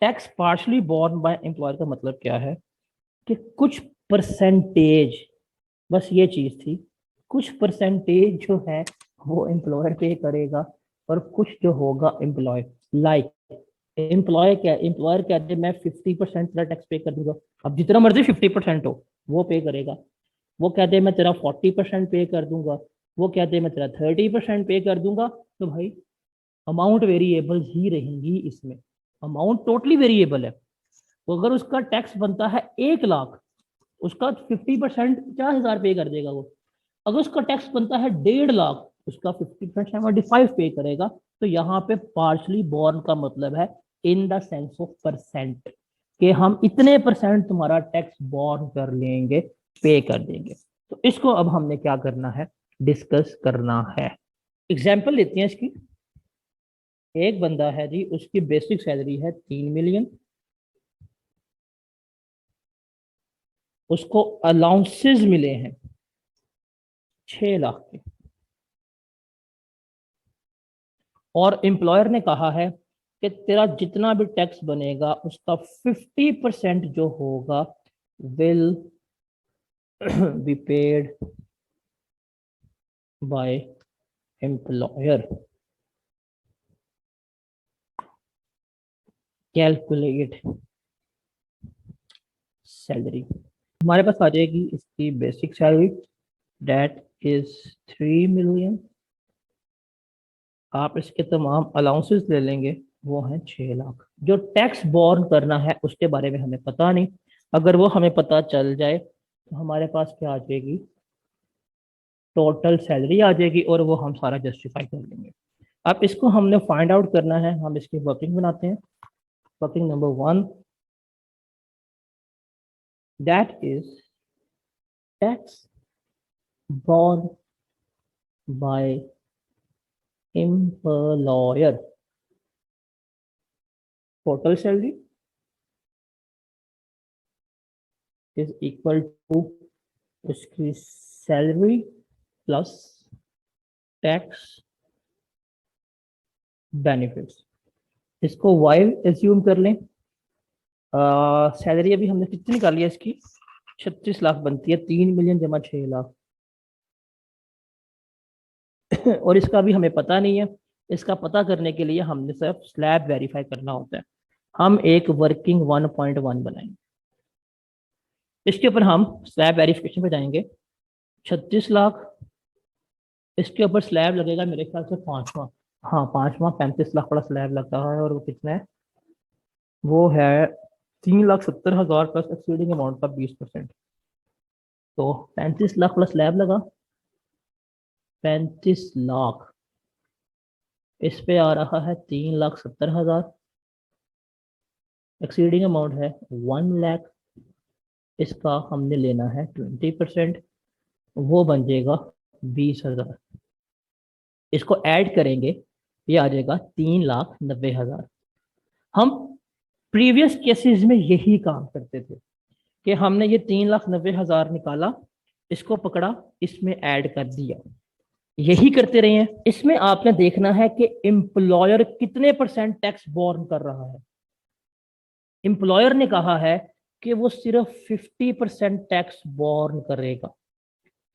Tax partially borne by employer का मतलब क्या है कि कुछ परसेंटेज, बस ये चीज थी, कुछ परसेंटेज जो है वो एम्प्लॉयर पे करेगा और कुछ जो होगा एम्प्लॉय, लाइक एम्प्लॉयर कहते हैं मैं 50% तेरा टैक्स पे कर दूंगा, अब जितना मर्जी 50% हो वो पे करेगा। वो कहते हैं मैं तेरा 40% पे कर दूंगा, वो कहते हैं मैं तेरा 30% पे कर दूंगा। तो भाई अमाउंट वेरिएबल ही रहेंगी इसमें, अमाउंट टोटली वेरिएबल है। तो अगर उसका टैक्स बनता है 1 लाख, उसका 50% 50,000 पे कर देगा वो। अगर उसका टैक्स बनता है 1.5 लाख, उसका 50% 75 पे करेगा। तो यहाँ पे पार्शली बोर्न का मतलब है in the sense of percent, कि हम इतने परसेंट तुम्हारा टैक्स बोर्न कर लेंगे, पे कर देंगे। तो इसको अब हमने क्या करना है, डिस्कस करना है। एग्जाम्पल लेते हैं इसकी। एक बंदा है जी, उसकी बेसिक सैलरी है 3 मिलियन, उसको अलाउंसेस मिले हैं 6 लाख के, और एम्प्लॉयर ने कहा है कि तेरा जितना भी टैक्स बनेगा उसका 50% जो होगा will be paid by employer. Calculate salary, हमारे पास आ जाएगी इसकी basic salary, that is 3 million. आप इसके तमाम अलाउंसेस ले लेंगे, वो हैं 6 लाख। जो टैक्स बोर्न करना है उसके बारे में हमें पता नहीं, अगर वो हमें पता चल जाए तो हमारे पास क्या आ जाएगी, टोटल सैलरी आ जाएगी, और वो हम सारा जस्टिफाई कर लेंगे। अब इसको हमने फाइंड आउट करना है, हम इसकी वर्किंग बनाते हैं। Working number 1, that is tax borne by employer, total salary is equal to उसकी सैलरी प्लस टैक्स बेनिफिट्स। इसको वाई एज्यूम कर लें। सैलरी अभी हमने कितनी निकाली है इसकी, 36 लाख बनती है, 3 मिलियन जमा 6 लाख। और इसका भी हमें पता नहीं है, इसका पता करने के लिए हमने सिर्फ स्लैब वेरीफाई करना होता है। हम एक वर्किंग 1.1 बनाएंगे, इसके ऊपर हम स्लैब वेरिफिकेशन पे जाएंगे। 36 लाख, इसके ऊपर स्लैब लगेगा मेरे ख्याल से 5वां, हाँ 5वां 35 लाख वाला स्लैब लग रहा है, और वो कितना है, वो है 3,70,000 प्लस एक्सीडिंग अमाउंट का 20%। तो 35 लाख वाला स्लैब लगा, 35 लाख, इस पे आ रहा है 3,70,000, एक्सीडिंग अमाउंट है 1 लाख, इसका हमने लेना है 20%, वो बन जाएगा 20,000। इसको ऐड करेंगे, ये आ जाएगा 3,90,000। हम प्रीवियस केसेस में यही काम करते थे कि हमने ये 3,90,000 निकाला, इसको पकड़ा, इसमें ऐड कर दिया, यही करते रहे हैं। इसमें आपने देखना है कि एम्प्लॉयर कितने परसेंट टैक्स बोर्न कर रहा है। एम्प्लॉयर ने कहा है कि वो सिर्फ 50% टैक्स बोर्न करेगा,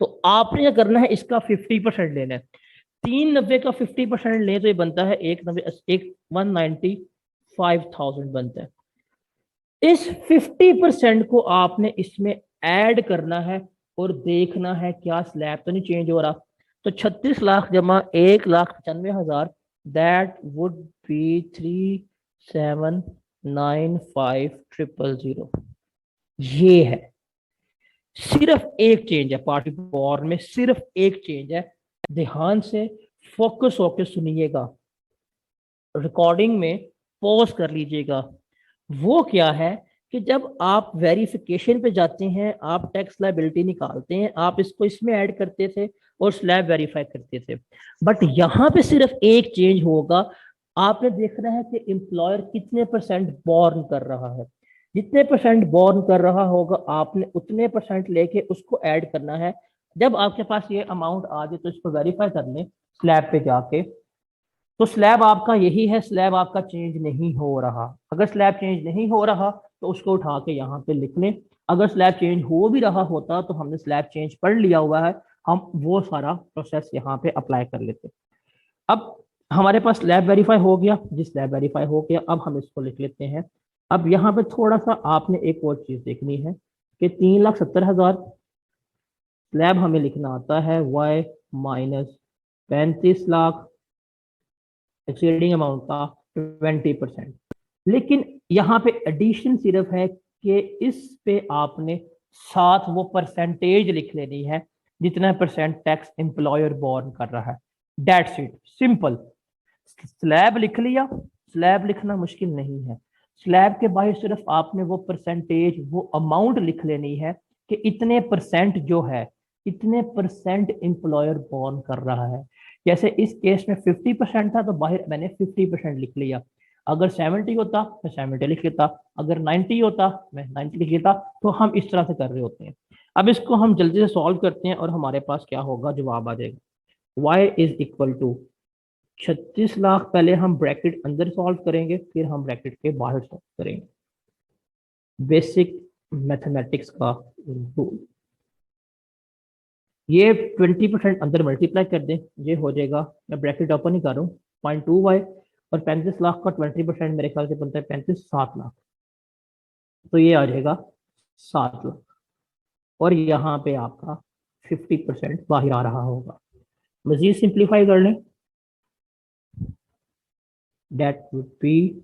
तो आपने क्या करना है, इसका 50% लेना है। 390 का 50% ले तो ये बनता है 195,000 बनता है। इस 50% को आपने इसमें ऐड करना है और देखना है क्या स्लैब तो नहीं चेंज हो रहा। तो 36 लाख जमा 1,95,000, दैट वुड बी 3,795,000। ये है, सिर्फ एक चेंज है पार्टी बॉर्न में, सिर्फ एक चेंज है। ध्यान से फोकस होकर सुनिएगा, रिकॉर्डिंग में पॉज कर लीजिएगा। वो क्या है कि जब आप वेरिफिकेशन पे जाते हैं, आप टैक्स लायबिलिटी निकालते हैं, आप इसको इसमें ऐड करते थे और स्लैब वेरीफाई करते थे, बट यहाँ पे सिर्फ एक चेंज होगा। आपने देखना है कि एम्प्लॉयर कितने परसेंट बॉर्न कर रहा है, जितने परसेंट बॉर्न कर रहा होगा आपने उतने परसेंट लेके उसको ऐड करना है। जब आपके पास ये अमाउंट आ जाए तो इसको वेरीफाई कर लें स्लैब पे जाके, तो स्लैब आपका यही है, स्लैब आपका चेंज नहीं हो रहा। अगर स्लैब चेंज नहीं हो रहा तो उसको उठा के यहाँ पे लिख लें। अगर स्लैब चेंज हो भी रहा होता तो हमने स्लैब चेंज पढ़ लिया हुआ है, हम वो सारा प्रोसेस यहाँ पे अप्लाई कर लेते। अब हमारे पास स्लैब वेरीफाई हो गया, जिस स्लैब वेरीफाई हो गया अब हम इसको लिख लेते हैं। अब यहाँ पे थोड़ा सा आपने एक और चीज देखनी है कि 3,70,000 स्लैब हमें लिखना आता है y minus 35 lakh exceeding amount का 20%। लेकिन यहाँ पे एडिशन सिर्फ है कि इस पे आपने साथ वो परसेंटेज लिख लेनी है जितना परसेंट टैक्स एम्प्लॉयर बोर्न कर रहा है। That's it, simple. स्लैब लिख लिया, स्लैब लिखना मुश्किल नहीं है। स्लैब के बाहर सिर्फ आपने वो परसेंटेज, वो अमाउंट लिख लेनी है कि इतने परसेंट जो है, इतने परसेंट एम्प्लॉयर बोर्न कर रहा है। जैसे इस केस में 50% था तो बाहर मैंने 50% लिख लिया। अगर 70 होता मैं 70 लिख लेता, अगर 90 होता मैं 90 लिख लेता। तो हम इस तरह से कर रहे होते हैं। अब इसको हम जल्दी से सॉल्व करते हैं और हमारे पास क्या होगा, जवाब आ जाएगा। y is equal to 36 lakh. पहले हम ब्रैकेट अंदर सॉल्व करेंगे, फिर हम ब्रैकेट के बाहर सॉल्व करेंगे। बेसिक मैथमेटिक्स का रूल। ये 20% अंदर मल्टीप्लाई कर दें, ये हो जाएगा, मैं ब्रैकेट ओपन ही कर रहा हूँ, 0.2y। और 35 लाख का 20% मेरे ख्याल से बनता है 35, 7 लाख। तो ये आ जाएगा 7 लाख। और यहाँ पे आपका 50% बाहर आ रहा होगा। मजीद सिंप्लीफाई कर लें, डेट वुड बी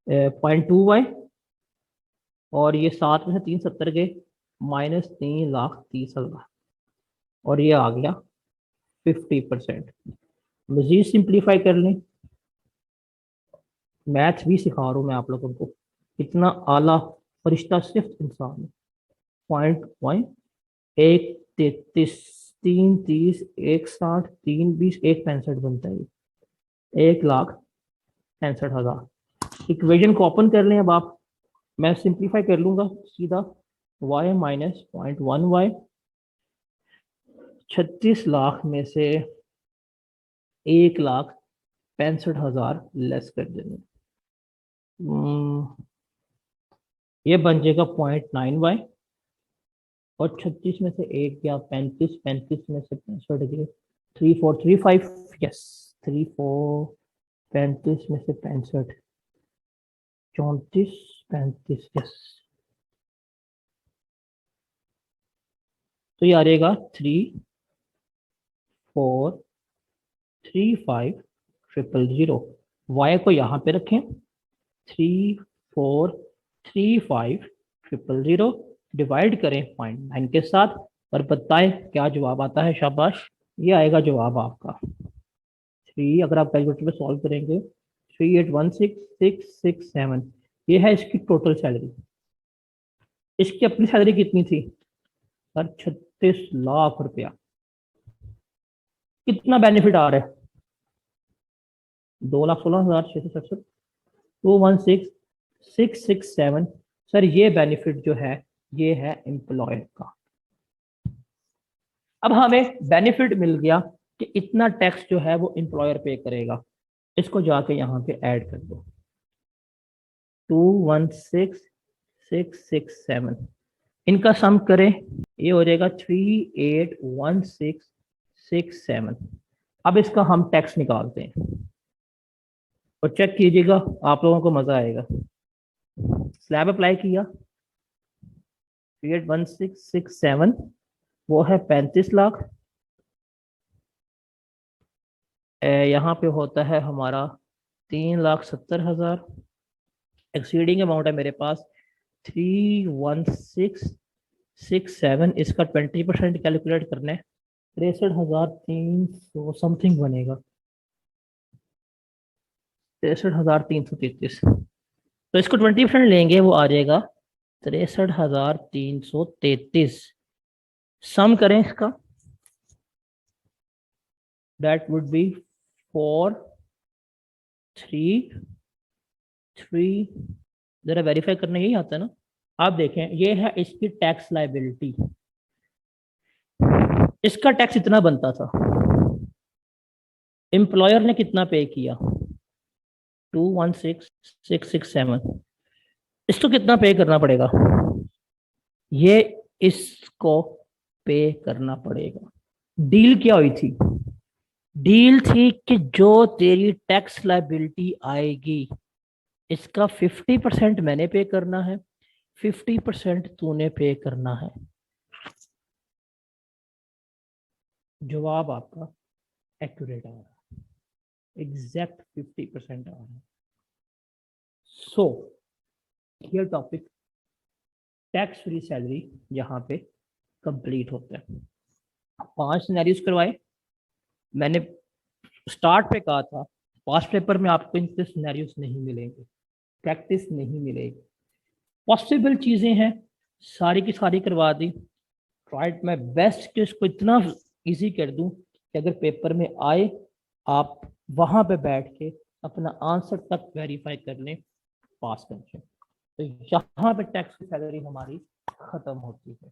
0.2y। और ये 7 में से 3 70 के, माइनस 3,30,000। और ये आ गया 50%। मजीद सिंप्लीफाई कर लें, मैथ भी सिखा रहा हूँ मैं आप लोगों को, इतना आला फरिश्ता सिर्फ इंसान है। 0.1, 1,33, 3,30, 1,60, 3,20, 1,65 बनता है। 1,65,000। इक्वेशन को ओपन कर लें अब आप। मैं सिंप्लीफाई कर लूंगा सीधा, y माइनस 0.1y। 36 लाख में से 1,65,000 लेस कर देंगे। ये बन जाएगा 0.9y। और 36 में से एक गया 35, 35 में से 65 गए 3,435। यस, 3,4, 35 में से 65, 34, 35। यस, तो ये आ जाएगा 3,435,000। वाई को यहाँ पे रखें, 3,435,000 डिवाइड करें 0.9 के साथ और बताएं क्या जवाब आता है। शाबाश, ये आएगा जवाब आपका 3। अगर आप कैलकुलेटर में सॉल्व करेंगे 3,816,667। ये है इसकी टोटल सैलरी। इसकी अपनी सैलरी कितनी थी सर? 36 लाख रुपया। कितना बेनिफिट आ रहा है? 2,16,667, 216,667। सर ये बेनिफिट जो है ये है एम्प्लॉयर का। अब हमें बेनिफिट मिल गया कि इतना टैक्स जो है वो एम्प्लॉयर पे करेगा। इसको जाके यहाँ पे ऐड कर दो, 216,667, इनका सम करें, ये हो जाएगा 3,816,667। अब इसका हम टैक्स निकालते हैं और चेक कीजिएगा, आप लोगों को मजा आएगा। स्लैब अप्लाई किया, 3,816,667 वो है 35 लाख। यहाँ पे होता है हमारा 3,70,000। एक्सीडिंग अमाउंट है मेरे पास 3,16,667। इसका 20% कैलकुलेट करना है, 63,300 समथिंग बनेगा, 63,333। तो इसको 20% लेंगे, वो आ जाएगा 63,333। सम करें इसका, दैट वुड बी 4,3,3। जरा वेरीफाई करना यही आता है ना? आप देखें, ये है इसकी टैक्स लाइबिलिटी। इसका टैक्स इतना बनता था, एम्प्लॉयर ने कितना पे किया, 216667, इसको कितना पे करना पड़ेगा, ये इसको पे करना पड़ेगा। डील क्या हुई थी, डील थी कि जो तेरी टैक्स लायबिलिटी आएगी इसका 50% मैंने पे करना है, 50% तूने पे करना है। जवाब आपका एक्यूरेट आ रहा है, एग्जैक्ट 50% आ रहा है। सो ये टॉपिक टैक्स फ्री सैलरी यहाँ पे कंप्लीट होता है। 5 सिनेरियोस करवाए मैंने, स्टार्ट पे कहा था पास्ट पेपर में आपको इनके सिनेरियोस नहीं मिलेंगे, प्रैक्टिस नहीं मिलेगी। पॉसिबल चीजें हैं सारी की सारी करवा दी, ट्राइड माय बेस्ट कि इसको इतना इजी कर दूं कि अगर पेपर में आए आप वहां पे बैठ के अपना आंसर तक वेरीफाई कर लें, पास कर लें। तो यहाँ पे टैक्स की सैलरी हमारी खत्म होती है।